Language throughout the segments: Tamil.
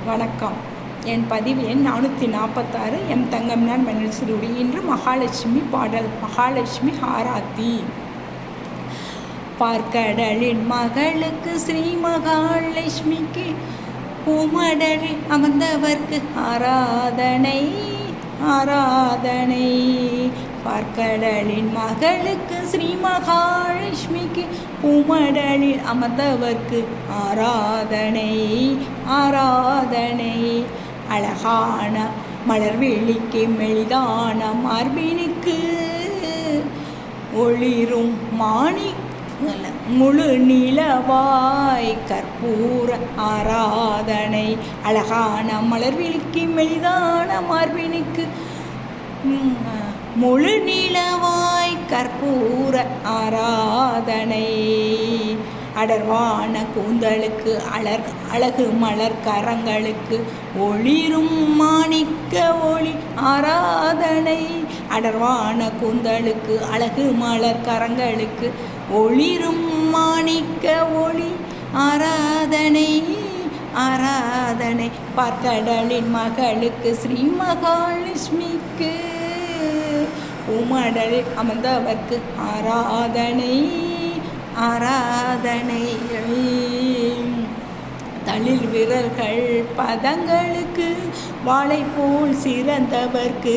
வணக்கம். என் பதிவு எண் 446. எம் தங்கம்னார் மன்னல் சிறுகுடி. இன்று மகாலட்சுமி பாடல். மகாலட்சுமி ஆராத்தி. பார்க்கடலின் மகளுக்கு ஸ்ரீ மகாலட்சுமிக்கு பூமடலில் அமர்ந்தவர்க்கு ஆராதனை ஆராதனை. பார்க்கடலின் மகளுக்கு ஸ்ரீ மகாலட்சுமிக்கு பூமடலில் அமர்ந்தவர்க்கு ஆராதனை ஆராதனை. அழகான மலர்விழிக்கு மெலிதான மார்பினுக்கு ஒளிரும் மாணிக்க முழு நிலவாய் கற்பூர ஆராதனை. அழகான மலர்விழிக்கு மெலிதான மார்பினுக்கு முழு நிலவாய் கற்பூர ஆராதனை. அடர்வான கூந்தலுக்கு அழகு மலர் கரங்களுக்கு ஒளிரும் மாணிக்க ஒளி ஆராதனை. அடர்வான கூந்தலுக்கு அழகு மலர் கரங்களுக்கு ஒளிரும் மாணிக்க ஒளி ஆராதனை ஆராதனை. பார்க்கடலின் மகளுக்கு ஸ்ரீ மகாலட்சுமிக்கு பூமடலில் அமர்ந்தவர்க்கு ஆராதனை ஆராதனை. தளிர் விரல்கள் பதங்களுக்கு வாழை போல் சிறந்தவர்க்கு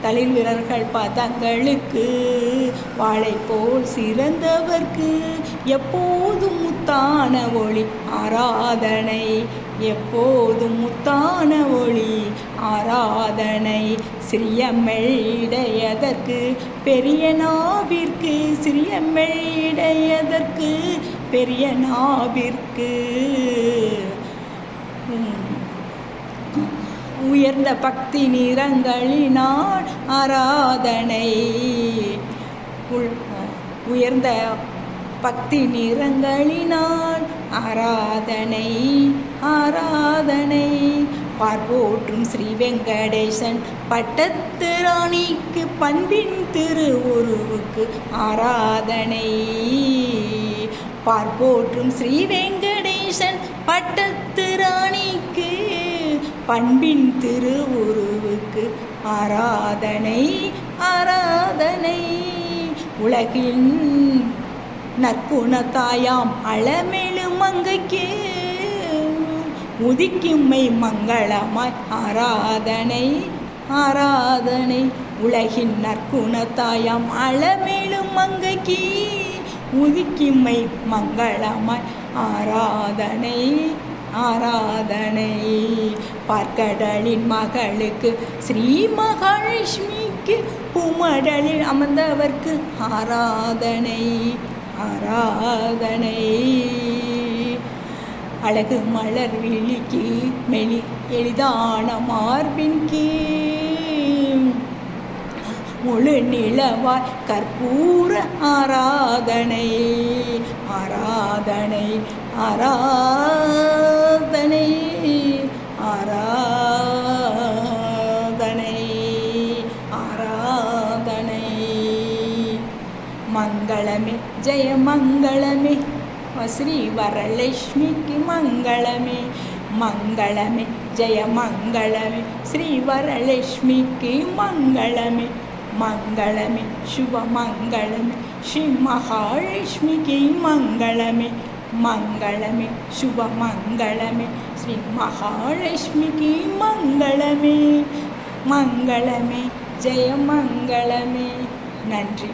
தளிர் விரல்கள் பதங்களுக்கு வாழை போல் சிறந்தவர்க்கு எப்போதும் முத்தான ஒளி ஆராதனை எப்போதும் முத்தான ஒளி ஆராதனை. சிறியம்மையுடையதற்கு பெரிய நாவிற்கு சிறியம்மையுடையதற்கு பெரிய நாவிற்கு உயர்ந்த பக்தி நிறங்களினால் ஆராதனை. உயர்ந்த பக்தி நிறங்களினால் ஆராதனை ஆராதனை. பார்ப்போற்றும் ஸ்ரீ வெங்கடேசன் பட்டத்து ராணிக்கு பண்பின் திருவுருவுக்கு ஆராதனை. பார்ப்போற்றும் ஸ்ரீ வெங்கடேசன் பட்டத்து ராணிக்கு பண்பின் திருவுருவுக்கு ஆராதனை ஆராதனை. உலகின் நற்குணத்தாயாம் அளமெழு மங்கைக்கு உதிக்கும்மை மங்களமாய் ஆராதனை ஆராதனை. உலகின் நற்குணத்தாயாம் அளமெழு மங்கைக்கு உதிக்கும்மை மங்களமாய் ஆராதனை ஆராதனை. பார்க்கடலின் மகளுக்கு ஸ்ரீ மகாலட்சுமிக்கு பூமடலில் அமர்ந்தவர்க்கு ஆராதனை ஆராதனை. அழகு மலர் விழிக்கு எளிதான மார்பின்கி முழு நிலவாய் கற்பூர ஆராதனை ஆராதனை ஆராதனை ஆராதனை ஆராதனை. மங்களமே ஜெய மங்களமே ஸ்ரீ வரலட்சுமிக்கு மங்களமே மங்களமே ஜெய மங்களமே ஸ்ரீ வரலட்சுமிக்கு மங்களமே மங்களமே சுப மங்களமே ஸ்ரீ மகாலட்சுமிக்கு மங்களமே மங்களமே சுப மங்களமே ஸ்ரீ மகாலட்சுமிக்கு மங்களமே மங்களமே ஜெய மங்களமே. நன்றி.